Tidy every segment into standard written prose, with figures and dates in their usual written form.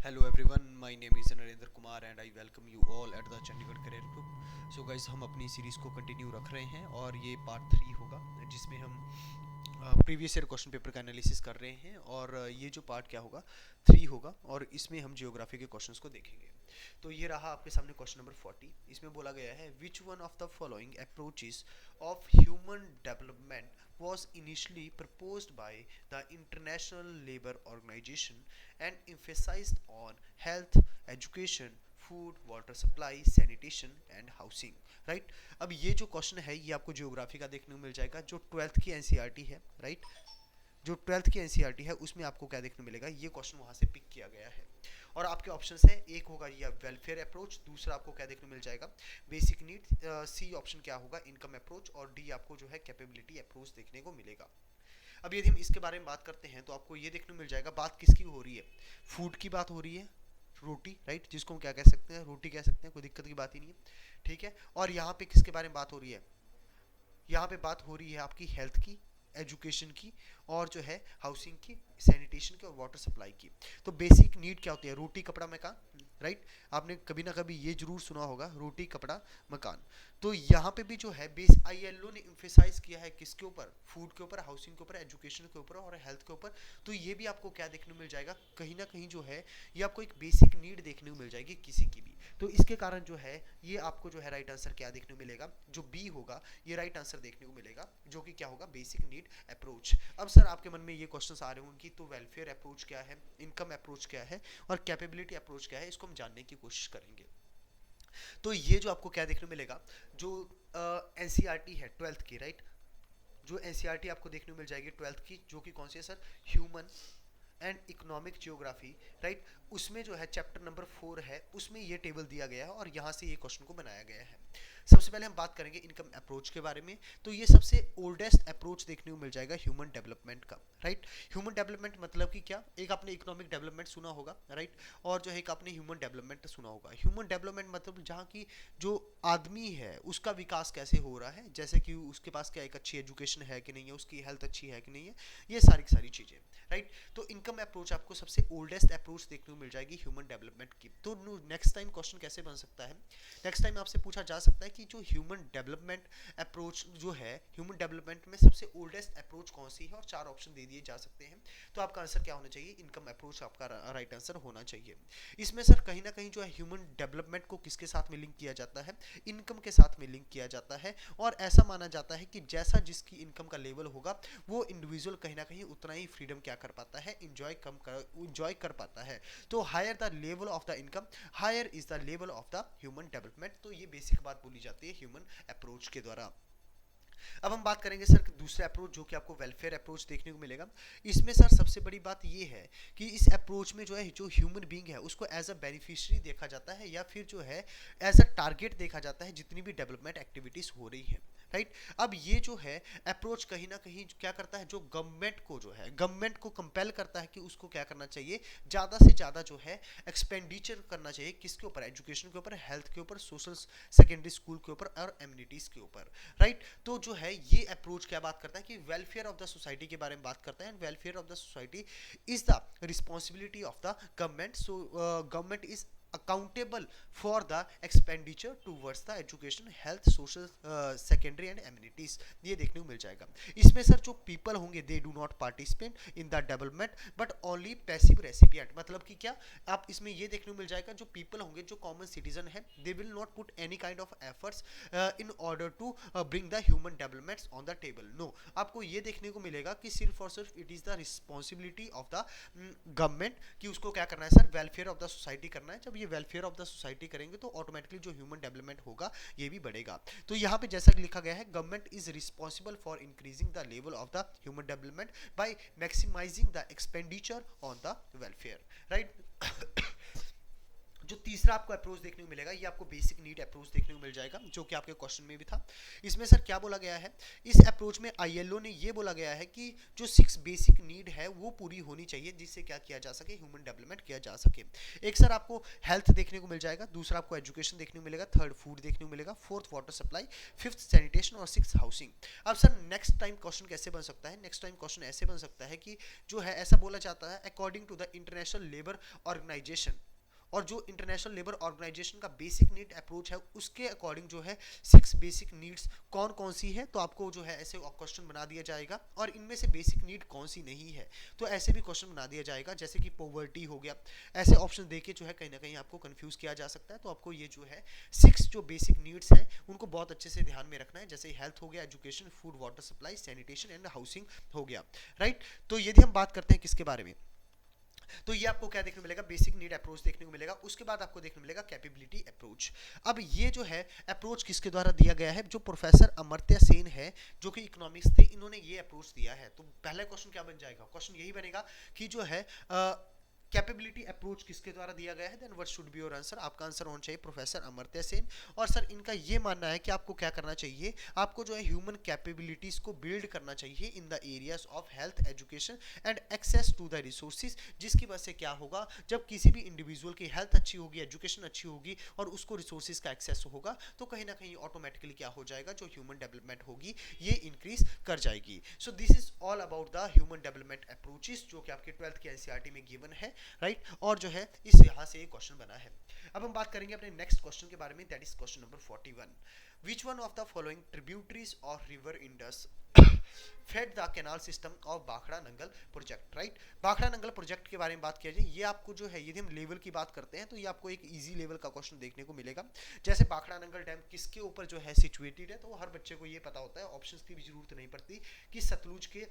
Hello everyone, my name is Narendra Kumar and I welcome you all at the Chandigarh Career Group. So guys, हम अपनी series को continue रख रहे हैं और ये पार्ट 3 होगा जिसमें हम प्रीवियस ईयर क्वेश्चन पेपर का एनालिसिस कर रहे हैं और ये जो पार्ट क्या होगा 3 होगा और इसमें हम जियोग्राफी के क्वेश्चंस को देखेंगे। तो ये रहा आपके सामने क्वेश्चन नंबर 40। इसमें बोला गया है विच one of the following approaches of human development was initially proposed by the International Labour Organization and emphasized on health, education, food, water supply, sanitation and housing. Right, अब ये जो क्वेश्चन है ये आपको जियोग्राफी का देखने को मिल जाएगा जो 12th की एनसीईआरटी है। राइट, जो 12th की एनसीईआरटी है उसमें आपको क्या देखने को मिलेगा, ये क्वेश्चन वहां से पिक किया गया है। और आपके ऑप्शन है, एक होगा ये वेलफेयर अप्रोच, दूसरा आपको क्या देखने को मिल जाएगा बेसिक नीड, सी ऑप्शन क्या होगा इनकम अप्रोच और डी आपको जो है कैपेबिलिटी अप्रोच देखने को मिलेगा। अब यदि हम इसके बारे में बात करते हैं तो आपको ये देखने को मिल जाएगा बात किसकी हो रही है, फूड की बात हो रही है, रोटी। राइट, जिसको हम क्या कह सकते हैं, रोटी कह सकते हैं, कोई दिक्कत की बात ही नहीं है। ठीक है, और यहाँ पे किसके बारे में बात हो रही है, यहाँ पे बात हो रही है आपकी हेल्थ की, एजुकेशन की और जो है हाउसिंग की, सैनिटेशन की और वाटर सप्लाई की। तो बेसिक नीड क्या होती है, रोटी कपड़ा मकान। राइट, आपने कभी ना कभी ये जरूर सुना होगा रोटी कपड़ा मकान। तो यहाँ पे भी जो है बेस आईएलओ ने एम्फेसाइज किया है किसके ऊपर, फूड के ऊपर, हाउसिंग के ऊपर, एजुकेशन के ऊपर और हेल्थ के ऊपर। तो ये भी आपको क्या देखने को मिल जाएगा, कहीं ना कहीं जो है ये आपको एक बेसिक नीड देखने को मिल जाएगी किसी की भी। तो इसके कारण जो है ये आपको जो है राइट आंसर क्या देखने को मिलेगा, जो बी होगा ये राइट आंसर देखने को मिलेगा, जो कि क्या होगा बेसिक नीड अप्रोच। अब सर आपके मन में ये क्वेश्चंस आ रहे होंगे कि तो वेलफेयर अप्रोच क्या है, इनकम अप्रोच क्या है और कैपेबिलिटी अप्रोच क्या है, इसको हम जानने की कोशिश करेंगे। तो ये जो आपको क्या देखने को मिलेगा, जो एनसीईआरटी है 12th की, राइट, जो एनसीईआरटी आपको देखने को मिल जाएगी 12th की, जो कि कौन सी है sir, human and economic geography. Right, उसमें जो है चैप्टर नंबर 4 है, उसमें ये टेबल दिया गया है और यहाँ से ये क्वेश्चन को बनाया गया है। सबसे पहले हम बात करेंगे इनकम अप्रोच के बारे में। तो ये सबसे ओल्डेस्ट अप्रोच देखने को मिल जाएगा ह्यूमन डेवलपमेंट का। राइट, ह्यूमन डेवलपमेंट मतलब कि क्या, एक आपने इकोनॉमिक डेवलपमेंट सुना होगा, राइट, और जो है एक आपने ह्यूमन डेवलपमेंट सुना होगा। ह्यूमन डेवलपमेंट मतलब जहाँ की जो आदमी है उसका विकास कैसे हो रहा है, जैसे कि उसके पास क्या एक अच्छी एजुकेशन है कि नहीं है, उसकी हेल्थ अच्छी है कि नहीं है, ये सारी सारी चीज़ें। राइट, तो इनकम अप्रोच आपको सबसे ओल्डेस्ट अप्रोच देखने को मिल जाएगी ह्यूमन डेवलपमेंट की। तो नेक्स्ट टाइम क्वेश्चन कैसे बन सकता है, नेक्स्ट टाइम आपसे पूछा जा सकता है कि जो ह्यूमन डेवलपमेंट अप्रोच जो है, ह्यूमन डेवलपमेंट में सबसे ओल्डेस्ट अप्रोच कौन सी है, और 4 ऑप्शन दे दिए जा सकते हैं। तो आपका आंसर क्या होना चाहिए, इनकम अप्रोच आपका राइट आंसर होना चाहिए। इसमें सर कहीं ना कहीं जो है ह्यूमन डेवलपमेंट को किसके साथ में लिंक किया जाता है, इनकम के साथ में लिंक किया जाता है। और ऐसा माना जाता है कि जैसा जिसकी इनकम का लेवल होगा वो इंडिविजुअल कहीं ना कहीं उतना ही फ्रीडम क्या कर पाता है, इंजॉय कर पाता है। तो higher the level of the income, higher is the level of the human development. तो ये बेसिक बात बोली जाती है ह्यूमन अप्रोच के द्वारा। अब हम बात करेंगे सर दूसरे अप्रोच जो कि आपको वेलफेयर अप्रोच देखने को मिलेगा। इसमें सर सबसे बड़ी बात ये है कि इस अप्रोच में जो है जो ह्यूमन बींग है उसको एज अ बेनिफिशियरी देखा जाता है या फिर जो है एज अ टारगेट देखा जाता है जितनी भी डेवलपमेंट एक्टिविटीज हो रही है। राइट, अब ये जो है अप्रोच कहीं ना कहीं क्या करता है, जो गवर्नमेंट को जो है गवर्नमेंट को कंपेल करता है कि उसको क्या करना चाहिए, ज़्यादा से ज़्यादा जो है एक्सपेंडिचर करना चाहिए किसके ऊपर, एजुकेशन के ऊपर, हेल्थ के ऊपर, सोशल सेकेंडरी स्कूल के ऊपर और एम्यूनिटीज़ के ऊपर। राइट, तो जो है ये अप्रोच क्या बात करता है कि वेलफेयर ऑफ द सोसाइटी के बारे में बात करता है। And welfare of the society is the responsibility of the government. So government is accountable for the expenditure towards the education, health, social secondary and amenities. ये देखने को मिल जाएगा। इसमें सर जो पीपल होंगे they do not participate in the development but only passive recipient. मतलब कि क्या, आप इसमें ये देखने को मिल जाएगा जो पीपल होंगे, जो कॉमन सिटीजन है, they will not put any kind of efforts in order to bring the human developments on the table. No, आपको ये देखने को मिलेगा कि सिर्फ और सिर्फ it is the responsibility of the government कि उसको क्या करना है sir, welfare of the society करना है। जब ये वेलफेयर ऑफ द सोसाइटी करेंगे तो ऑटोमेटिकली जो ह्यूमन डेवलपमेंट होगा ये भी बढ़ेगा। तो यहाँ पे जैसा कि लिखा गया है, government is responsible for increasing the level of the human development by maximising the expenditure on the welfare. Right, जो तीसरा आपको अप्रोच देखने को मिलेगा ये आपको बेसिक नीड अप्रोच देखने को मिल जाएगा, जो कि आपके क्वेश्चन में भी था। इसमें सर क्या बोला गया है, इस अप्रोच में आईएलओ ने ये बोला गया है कि जो 6 बेसिक नीड है वो पूरी होनी चाहिए, जिससे क्या किया जा सके, ह्यूमन डेवलपमेंट किया जा सके। एक सर आपको हेल्थ देखने को मिल जाएगा, दूसरा आपको एजुकेशन देखने को मिलेगा, थर्ड फूड देखने को मिलेगा, fourth water supply, fifth sanitation और सिक्स हाउसिंग। अब सर नेक्स्ट टाइम क्वेश्चन कैसे बन सकता है, नेक्स्ट टाइम क्वेश्चन ऐसे बन सकता है कि जो है ऐसा बोला जाता है according to the international labour organisation, और जो इंटरनेशनल लेबर ऑर्गेनाइजेशन का बेसिक नीड अप्रोच है उसके अकॉर्डिंग जो है 6 बेसिक नीड्स कौन कौन सी है, तो आपको जो है ऐसे क्वेश्चन बना दिया जाएगा, और इनमें से बेसिक नीड कौन सी नहीं है तो ऐसे भी क्वेश्चन बना दिया जाएगा, जैसे कि पॉवर्टी हो गया। ऐसे ऑप्शन देके जो है कहीं ना कहीं आपको कंफ्यूज किया जा सकता है। तो आपको ये जो है 6 जो बेसिक नीड्स हैं उनको बहुत अच्छे से ध्यान में रखना है, जैसे हेल्थ हो गया, education, food, water supply, sanitation and housing हो गया, राइट। तो यदि हम बात करते हैं किसके बारे में, तो ये आपको क्या देखने को मिलेगा, बेसिक नीड अप्रोच देखने को मिलेगा। उसके बाद आपको देखने को मिलेगा कैपेबिलिटी अप्रोच। अब ये जो है अप्रोच किसके द्वारा दिया गया है, जो प्रोफेसर अमर्त्य सेन है जो कि इकोनॉमिक्स थे, इन्होंने ये अप्रोच दिया है। तो पहला क्वेश्चन क्या बन जाएगा, क्वेश्चन यही बनेगा कि जो है कैपेबिलिटी अप्रोच किसके द्वारा दिया गया है, then what should be your answer. आपका आंसर होना चाहिए प्रोफेसर अमर्त्य सेन। और सर इनका ये मानना है कि आपको क्या करना चाहिए, आपको जो है ह्यूमन कैपेबिलिटीज को बिल्ड करना चाहिए in the areas of health, education and access to the resources, जिसकी वजह से क्या होगा, जब किसी भी इंडिविजुअल की हेल्थ अच्छी होगी, एजुकेशन अच्छी होगी और उसको रिसोर्सेज का एक्सेस होगा, तो कहीं ना कहीं ऑटोमेटिकली क्या हो जाएगा, जो ह्यूमन डेवलपमेंट होगी ये इंक्रीज कर जाएगी। So this is all about the human development approaches, जो कि आपके 12th के एनसीईआरटी में गिवन है, राइट। और जो है इस यहां से एक क्वेश्चन बना है। अब हम बात करेंगे अपने नेक्स्ट क्वेश्चन के बारे में, that is question number 41। Which one of the following tributaries और river Indus fed the canal system of Bhakra Nangal project, right. Bhakra Nangal project के बारे में बात किया जाए, ये आपको जो है यदि हम लेवल की बात करते हैं तो ये आपको एक इजी लेवल का क्वेश्चन देखने को मिलेगा। जैसे भाखड़ा नंगल डैम किसके ऊपर जो है सिचुएटेड है, तो हर बच्चे को ये पता होता है, ऑप्शंस की भी जरूरत नहीं पड़ती, कि सतलुज के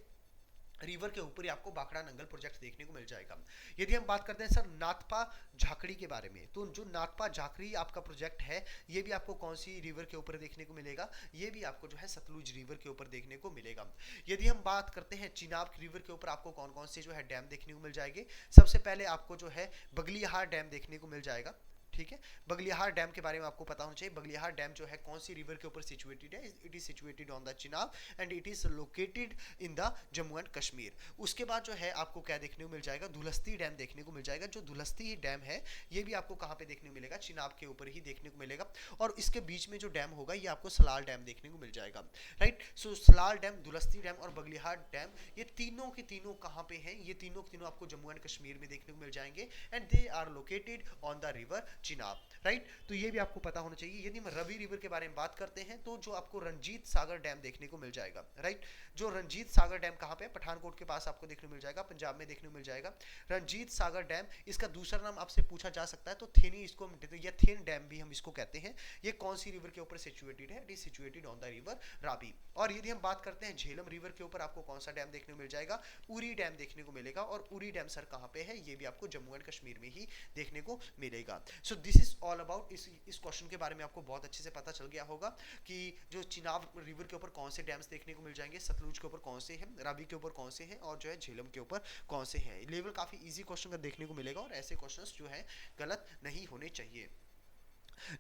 रिवर के ऊपर ही आपको भाखड़ा नंगल प्रोजेक्ट देखने को मिल जाएगा। यदि हम बात करते हैं सर नाथपा झाकड़ी के बारे में, तो जो नाथपा झाकड़ी आपका प्रोजेक्ट है ये भी आपको कौन सी रिवर के ऊपर देखने को मिलेगा, ये भी आपको जो है सतलुज रिवर के ऊपर देखने को मिलेगा। यदि हम बात करते हैं चिनाब रिवर के ऊपर आपको कौन कौन से जो है डैम देखने को मिल जाएंगे, सबसे पहले आपको जो है बगलियाहार डैम देखने को मिल जाएगा, ठीक है। बगलियाहार डैम के बारे में आपको पता होना चाहिए, बगलियाहार डैम जो है कौन सी रिवर के ऊपर सिचुएटेड है, it is situated on the Chenab and it is located in the Jammu and Kashmir. उसके बाद जो है आपको क्या देखने को मिल जाएगा, धुलस्ती डैम देखने को मिल जाएगा। जो धुलस्ती डैम है ये भी आपको कहां पे देखने को मिलेगा, चिनाब के ऊपर ही देखने को मिलेगा। और इसके बीच में जो डैम होगा ये आपको सलाल डैम देखने को मिल जाएगा, राइट। सो सलाल डैम, धुलस्ती डैम और बगलियाहार डैम, ये तीनों के तीनों कहां पे हैं, ये तीनों के तीनों आपको जम्मू एंड कश्मीर में देखने को मिल जाएंगे and they are located on the river Chenab, right. तो ये भी आपको पता होना चाहिए। यदि हम रवि रिवर के बारे में बात करते हैं तो जो आपको रंजीत सागर डैम देखने को मिल जाएगा, राइट। जो रंजीत सागर डैम कहां पे है, पठानकोट के पास आपको देखने को मिल जाएगा, पंजाब में देखने को मिल जाएगा रंजीत सागर डैम। इसका दूसरा नाम आपसे पूछा जा सकता है तो थेनी इसको या थेन डैम भी हम इसको कहते हैं। ये कौन सी रिवर के ऊपर सिचुएटेड है, it is situated on the river Ravi. और यदि हम बात करते हैं झेलम रिवर के ऊपर आपको कौन सा डैम देखने को मिल जाएगा, उरी डैम देखने को मिलेगा। और उरी डैम सर कहां पे है, ये भी आपको जम्मू एंड कश्मीर में ही देखने को मिलेगा। So this is all about, इस क्वेश्चन के बारे में आपको बहुत अच्छे से पता चल गया होगा कि जो चिनाब रिवर के ऊपर कौन से डैम्स देखने को मिल जाएंगे, सतलुज के ऊपर कौन से हैं, रावी के ऊपर कौन से हैं और जो है झेलम के ऊपर कौन से हैं। लेवल काफी इजी क्वेश्चन का देखने को मिलेगा और ऐसे क्वेश्चंस जो है गलत नहीं होने चाहिए।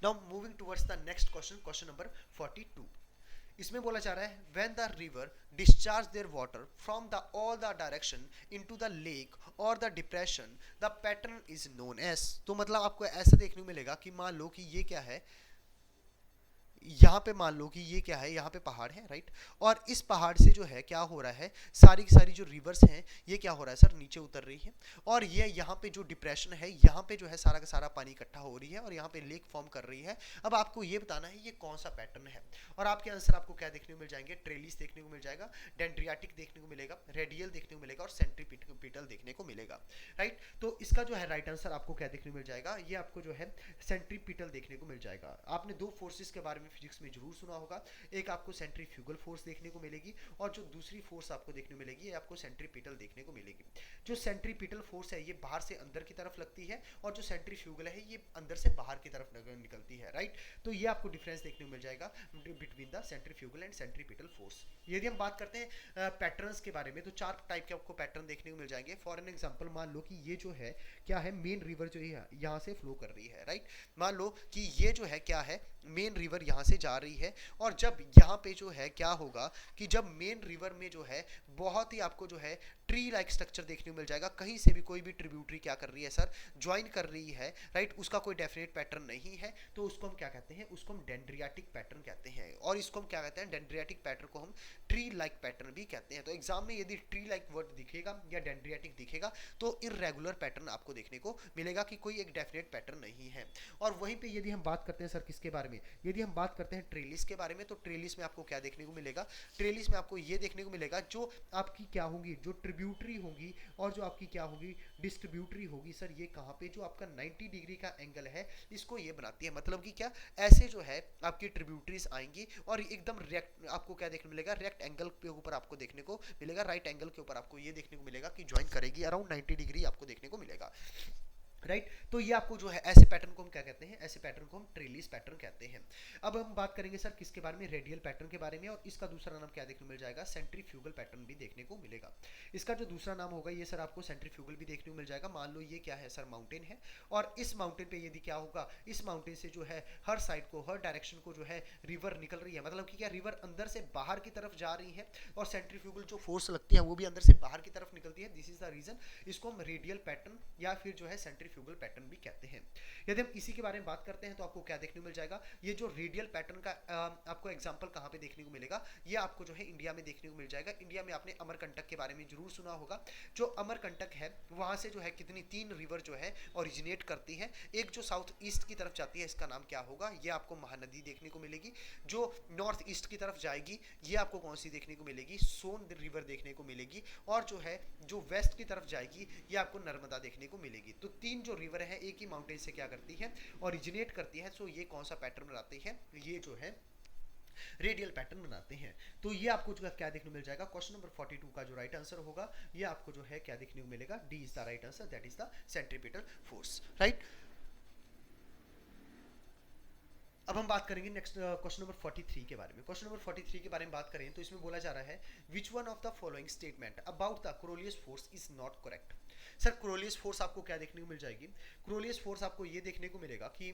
Now moving towards the next question, question number 42। इसमें बोला जा रहा है when the river discharge their water from the all the direction into the lake or the depression the pattern is known as. तो मतलब आपको ऐसा देखने को मिलेगा कि मान लो कि ये क्या है, यहाँ पे मान लो कि ये क्या है, यहाँ पे पहाड़ है, राइट। और इस पहाड़ से जो है क्या हो रहा है, सारी की सारी जो रिवर्स हैं ये क्या हो रहा है सर, नीचे उतर रही है। और ये यहाँ पे जो डिप्रेशन है यहाँ पे जो है सारा का सारा पानी इकट्ठा हो रही है और यहाँ पे लेक फॉर्म कर रही है। अब आपको ये बताना है ये कौन सा पैटर्न है, और आपके आंसर आपको क्या देखने को मिल जाएंगे, ट्रेलिस देखने को मिल जाएगा, डेंड्रियाटिक देखने को मिलेगा, रेडियल देखने को मिलेगा और सेंट्रीपिटल देखने को मिलेगा, राइट। तो इसका जो है राइट आंसर आपको क्या देखने को मिल जाएगा, ये आपको जो है सेंट्रीपिटल देखने को मिल जाएगा। आपने दो फोर्सेस के बारे में फिजिक्स में जरूर सुना होगा। एक आपको सेंट्रीफ्यूगल फोर्स देखने को मिलेगी और जो दूसरी फोर्स आपको देखने को मिलेगी ये आपको सेंट्रीपिटल देखने को मिलेगी। जो सेंट्रीपिटल फोर्स है ये बाहर से अंदर की तरफ लगती है और जो सेंट्रीफ्यूगल है ये अंदर से बाहर की तरफ निकलती है, राइट। तो ये आपको डिफरेंस देखने को मिल जाएगा between the centrifugal and centripetal force. यदि हम बात करते हैं पैटर्न्स के बारे में तो 4 टाइप के आपको पैटर्न देखने को मिल जाएंगे। फॉर एन एग्जांपल मान लो कि ये जो है क्या है, मेन रिवर जो है यहाँ से फ्लो कर रही है, राइट। मान लो कि ये जो है क्या है, मेन रिवर यहाँ से जा रही है और जब यहाँ पे जो है क्या होगा कि जब मेन रिवर में जो है बहुत ही आपको जो है ट्री लाइक स्ट्रक्चर देखने को मिल जाएगा। कहीं से भी कोई भी ट्रिब्यूटरी क्या कर रही है सर, ज्वाइन कर रही है, राइट। उसका कोई डेफिनेट पैटर्न नहीं है तो उसको हम क्या कहते हैं, उसको हम डेंड्रियाटिक पैटर्न कहते हैं। और इसको हम क्या कहते हैं, डेंड्रियाटिक पैटर्न को हम ट्री लाइक पैटर्न भी कहते हैं। तो एग्जाम में यदि ट्री लाइक वर्ड दिखेगा या डेंड्रियाटिक दिखेगा तो इररेगुलर पैटर्न आपको देखने को मिलेगा कि कोई एक डेफिनेट पैटर्न नहीं है। और वहीं पे यदि हम बात करते हैं सर किसके बारे में, यदि हम बात करते हैं ट्रेलिस के बारे में तो ट्रेलिस में आपको क्या देखने को मिलेगा, ट्रेलिस में आपको ये देखने को मिलेगा जो आपकी क्या होगी, जो ट्रिब्यूटरी होगी और जो आपकी क्या होगी, डिस्ट्रीब्यूटरी होगी। सर ये कहाँ पे, जो आपका 90 डिग्री का एंगल है इसको ये बनाती है। मतलब कि क्या, ऐसे जो है आपकी ट्रिब्यूटरीज आएंगी और एकदम रेक्ट आपको क्या देखने को मिलेगा, रेक्ट एंगल के ऊपर आपको देखने को मिलेगा, राइट एंगल के ऊपर आपको ये देखने को मिलेगा कि ज्वाइन करेगी, अराउंड 90 डिग्री आपको देखने को मिलेगा, राइट। तो ये आपको जो है ऐसे पैटर्न को हम क्या कहते हैं, ऐसे पैटर्न को हम ट्रेलिस पैटर्न कहते हैं। अब हम बात करेंगे सर किसके बारे में, रेडियल पैटर्न के बारे में। और इसका दूसरा नाम क्या देखने को मिल जाएगा, सेंट्रीफ्यूगल पैटर्न भी देखने को मिलेगा। इसका जो दूसरा नाम होगा ये सर आपको सेंट्रीफ्यूगल भी देखने को मिल जाएगा। मान लो ये क्या है सर, माउंटेन है और इस माउंटेन पे यदि क्या होगा, इस माउंटेन से जो है हर साइड को, हर डायरेक्शन को जो है रिवर निकल रही है। मतलब कि क्या, रिवर अंदर से बाहर की तरफ जा रही है और सेंट्रीफ्यूगल जो फोर्स लगती है वो भी अंदर से बाहर की तरफ निकलती है। दिस इज द रीजन इसको हम रेडियल पैटर्न या फिर जो है सेंट्रीफ्यूगल पैटर्न भी कहते हैं। यदि हम इसी के बारे में बात करते हैं तो आपको क्या देखने को मिल जाएगा, ये जो रेडियल पैटर्न का आपको एग्जांपल कहां पे देखने को मिलेगा, ये आपको जो है इंडिया में देखने को मिल जाएगा। इंडिया में आपने अमरकंटक के बारे में जरूर सुना होगा। जो अमरकंटक है वहां से जो है कितनी 3 रिवर जो है ओरिजिनेट करती है। एक जो साउथ ईस्ट की तरफ जाती है इसका नाम क्या होगा, ये आपको महानदी देखने को मिलेगी। जो नॉर्थ ईस्ट की तरफ जाएगी ये आपको कौन सी देखने को मिलेगी, सोन रिवर देखने को मिलेगी। और जो है जो वेस्ट की तरफ जाएगी ये आपको नर्मदा देखने को मिलेगी। तो 3 जो रिवर है एक ही माउंटेन से क्या करती है, ओरिजिनेट करती है। सो ये कौन सा पैटर्न बनाती है, ये जो है रेडियल पैटर्न बनाते हैं। तो ये आपको जो है क्या देखने को मिल जाएगा, क्वेश्चन नंबर 42 का जो राइट आंसर होगा ये आपको जो है क्या देखने को मिलेगा, D is the right answer, that is the centripetal force, right. अब हम बात करेंगे नेक्स्ट क्वेश्चन नंबर 43 के बारे में। क्वेश्चन नंबर 43 के बारे में बात करें तो इसमें बोला जा रहा है विच one of the following statement about the Coriolis force is not correct. Sir Coriolis force आपको क्या देखने को मिल जाएगी, कोरोलियस फोर्स आपको ये देखने को मिलेगा कि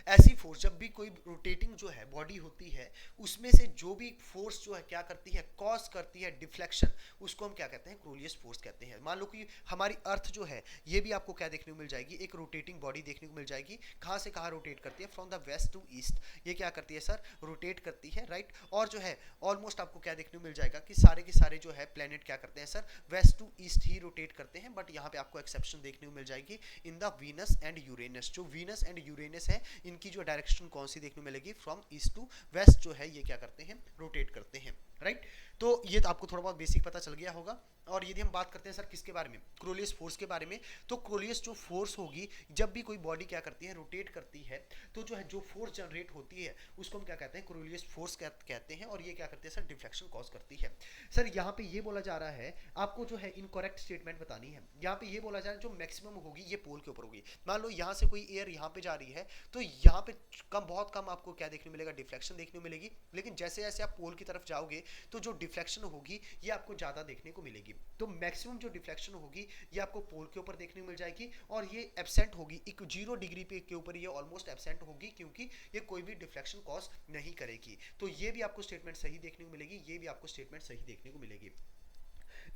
ऐसी फोर्स जब भी कोई रोटेटिंग जो है बॉडी होती है उसमें से जो भी फोर्स जो है क्या करती है, कॉज करती है डिफ्लेक्शन, उसको हम क्या कहते हैं, कोरोलियस फोर्स कहते हैं। मान लो कि हमारी अर्थ जो है ये भी आपको क्या देखने को मिल जाएगी, एक रोटेटिंग बॉडी देखने को मिल जाएगी। कहाँ से कहाँ रोटेट करती है, from the west to east. ये क्या करती है सर, रोटेट करती है, राइट। और जो है ऑलमोस्ट आपको क्या देखने को मिल जाएगा कि सारे के सारे जो है प्लेनेट क्या करते हैं सर, वेस्ट टू ईस्ट ही रोटेट करते हैं। बट यहाँ पे आपको एक्सेप्शन देखने को मिल जाएगी in the Venus and Uranus. जो वीनस एंड यूरेनस है इनकी जो डायरेक्शन कौन सी देखने को मिलेगी, फ्रॉम ईस्ट टू वेस्ट जो है ये क्या करते हैं, रोटेट करते हैं, राइट। तो ये तो आपको थोड़ा बहुत बेसिक पता चल गया होगा। और यदि हम बात करते हैं सर किसके बारे में, कोरोलियस फोर्स के बारे में, तो कोरोलियस जो फोर्स होगी जब भी कोई बॉडी क्या करती है, रोटेट करती है, तो जो है जो फोर्स जनरेट होती है उसको हम क्या कहते हैं, कोरोलियस फोर्स कहते हैं। और ये क्या करती है सर, डिफ्लेक्शन कॉज करती है। सर यहाँ पे ये बोला जा रहा है आपको जो है इनकरेक्ट स्टेटमेंट बतानी है। यहाँ पे ये बोला जा रहा है जो मैक्सिमम होगी ये पोल के ऊपर होगी। मान लो यहाँ से कोई एयर यहाँ पे जा रही है तो यहाँ पे बहुत कम आपको क्या देखने को मिलेगा, डिफ्लेक्शन देखने को मिलेगी। लेकिन जैसे जैसे आप पोल की तरफ जाओगे तो जो डिफ्लेक्शन होगी ये आपको ज्यादा देखने को मिलेगी। तो मैक्सिमम जो डिफ्लेक्शन होगी ये आपको पोल के ऊपर देखने को मिल जाएगी और ये एब्सेंट होगी, एक 0 डिग्री पे के ऊपर ये ऑलमोस्ट एब्सेंट होगी क्योंकि ये कोई भी डिफ्लेक्शन कॉज नहीं करेगी। तो ये भी आपको स्टेटमेंट सही देखने को मिलेगी, ये भी आपको स्टेटमेंट सही देखने को मिलेगी।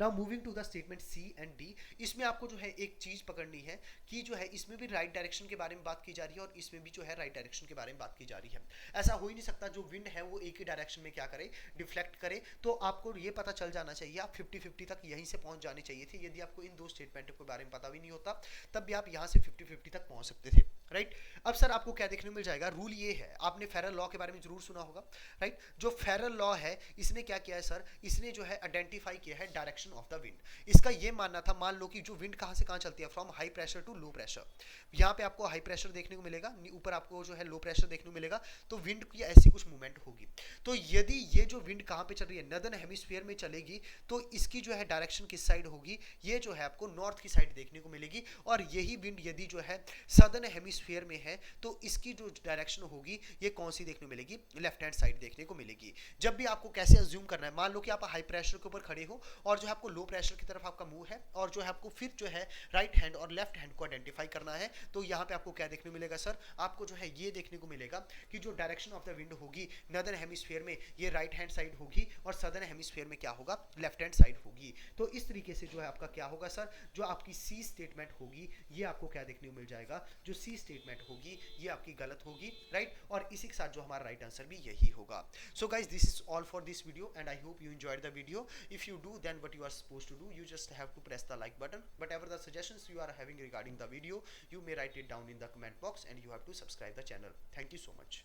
Now moving to the statement C and D, इसमें आपको जो है एक चीज पकड़नी है कि जो है इसमें भी राइट डायरेक्शन के बारे में बात की जा रही है और इसमें भी जो है राइट डायरेक्शन के बारे में बात की जा रही है। ऐसा हो ही नहीं सकता जो विंड है वो एक ही डायरेक्शन में क्या करे, डिफ्लेक्ट करे। तो आपको ये पता चल जाना चाहिए, आप 50-50 तक यहीं से पहुंच जाने चाहिए थे। यदि आपको इन दो स्टेटमेंट के बारे में पता भी नहीं होता तब भी आप यहाँ से 50-50 तक पहुंच सकते थे, राइट। अब सर आपको क्या देखने को मिल जाएगा, रूल ये है, आपने फेरल लॉ के बारे में जरूर सुना होगा, राइट। जो फेरल लॉ है इसने क्या किया है सर, इसने जो है आइडेंटिफाई किया है direction direction of the wind. इसका ये मानना था, मान लो कि जो विंड कहां से कहां चलती है, from high pressure to low pressure. यहाँ पे आपको हाई प्रेशर देखने को मिलेगा, ऊपर आपको जो है लो प्रेशर देखने को मिलेगा, तो विंड की ऐसी कुछ मूवमेंट होगी। तो यदि ये जो विंड कहां पे चल रही है, नॉर्दर्न हेमिस्फीयर में चलेगी, तो इसकी जो है डायरेक्शन किस साइड होगी, ये जो है आपको नॉर्थ की साइड देखने को मिलेगी। और यही विंड यदि जो है सदर्न हेमिस्फीयर में है, तो इसकी जो डायरेक्शन होगी ये कौन सी देखने को मिलेगी, लेफ्ट हैंड साइड देखने को मिलेगी। जब भी आपको कैसे अज्यूम करना है, मान लो कि आप हाई प्रेशर के ऊपर खड़े हो और जो है आपको लो प्रेशर की तरफ आपका मुंह है, और जो है आपको फिर जो है राइट हैंड और लेफ्ट हैंड को आइडेंटिफाई करना है, तो यहाँ पे आपको क्या देखने को मिलेगा सर, आपको जो है ये देखने को मिलेगा कि जो डायरेक्शन ऑफ द विंड होगी नॉर्दर्न हेमिस्फीयर में, ये राइट हैंड साइड होगी, और सदर्न हेमिस्फीयर में क्या होगा, लेफ्ट हैंड साइड होगी। तो इस तरीके से जो है आपका क्या होगा सर, जो आपकी सी स्टेटमेंट होगी ये आपको क्या देखने को मिल जाएगा, जो सी स्टेटमेंट होगी ये आपकी गलत होगी, राइट। और इसी के साथ जो हमारा राइट आंसर भी यही होगा। So guys, this is all for this video and I hope you enjoyed the video. If you do, then what you are supposed to do, you just have to press the like button. Whatever the suggestions you are having regarding the video, you may write it down in the comment box, and you have to subscribe the channel. Thank you so much.